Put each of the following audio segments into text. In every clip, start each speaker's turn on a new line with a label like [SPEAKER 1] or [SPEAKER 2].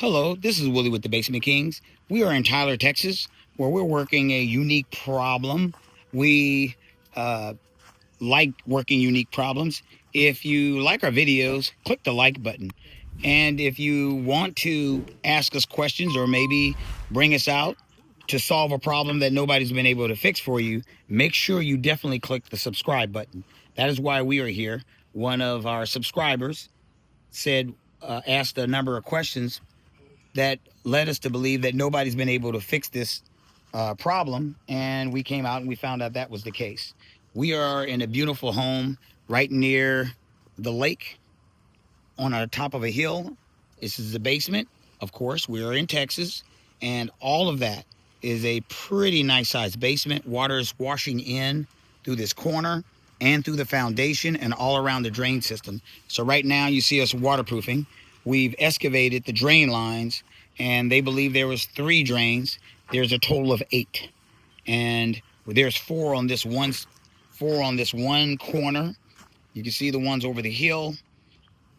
[SPEAKER 1] Hello, this is Willie with the Basement Kings. We are in Tyler, Texas, where we're working a unique problem. We like working unique problems. If you like our videos, click the like button. And if you want to ask us questions or maybe bring us out to solve a problem that nobody's been able to fix for you, make sure you definitely click the subscribe button. That is why we are here. One of our subscribers said, asked a number of questions that led us to believe that nobody's been able to fix this problem. And we came out and we found out that was the case. We are in a beautiful home right near the lake on the top of a hill. This is the basement. Of course, we are in Texas, and all of that is a pretty nice sized basement. Water is washing in through this corner and through the foundation and all around the drain system. So right now you see us waterproofing. We've excavated the drain lines, and they believe there was 3 drains. There's a total of 8, and there's 4 on this one corner. You can see the ones over the hill.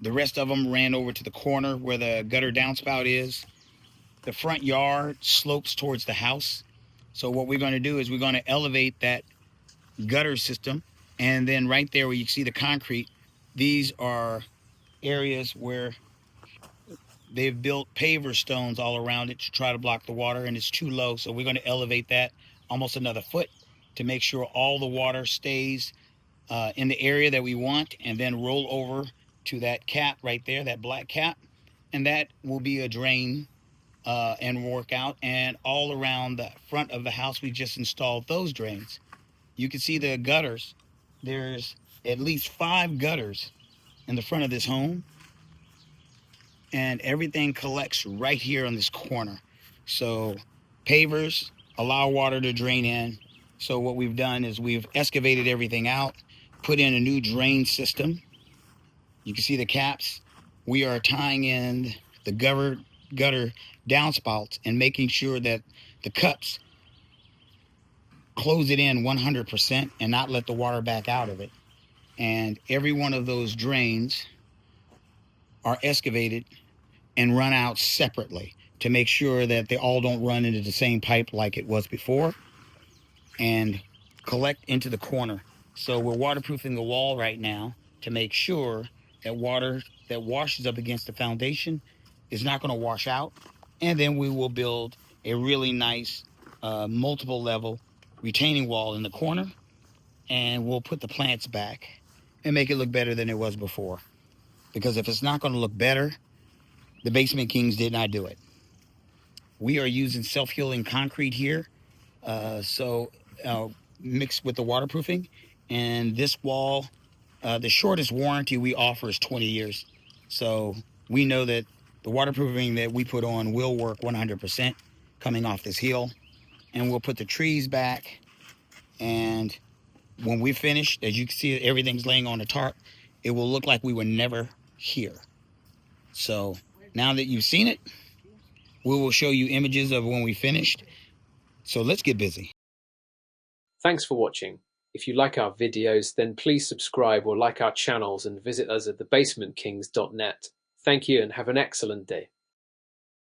[SPEAKER 1] The rest of them ran over to the corner where the gutter downspout is. The front yard slopes towards the house. So what we're going to do is we're going to elevate that gutter system. And then right there where you see the concrete, these are areas where they've built paver stones all around it to try to block the water, and it's too low. So we're going to elevate that almost another foot to make sure all the water stays in the area that we want, and then roll over to that cap right there, that black cap, and that will be a drain and work out. And all around the front of the house, we just installed those drains. You can see the gutters. There's at least 5 gutters in the front of this home, and everything collects right here on this corner. So pavers allow water to drain in. So what we've done is we've excavated everything out, put in a new drain system. You can see the caps. We are tying in the gutter downspouts and making sure that the cups close it in 100% and not let the water back out of it. And every one of those drains are excavated and run out separately to make sure that they all don't run into the same pipe like it was before and collect into the corner. So we're waterproofing the wall right now to make sure that water that washes up against the foundation is not going to wash out. And then we will build a really nice multiple level retaining wall in the corner, and we'll put the plants back and make it look better than it was before. Because if it's not going to look better, the Basement Kings did not do it. We are using self-healing concrete here, mixed with the waterproofing. And this wall, the shortest warranty we offer is 20 years. So we know that the waterproofing that we put on will work 100% coming off this hill. And we'll put the trees back. And when we finish, as you can see, everything's laying on the tarp. It will look like we were never here. So now that you've seen it, we will show you images of when we finished. So let's get busy.
[SPEAKER 2] Thanks for watching. If you like our videos, then please subscribe or like our channels and visit us at thebasementkings.net. Thank you and have an excellent day.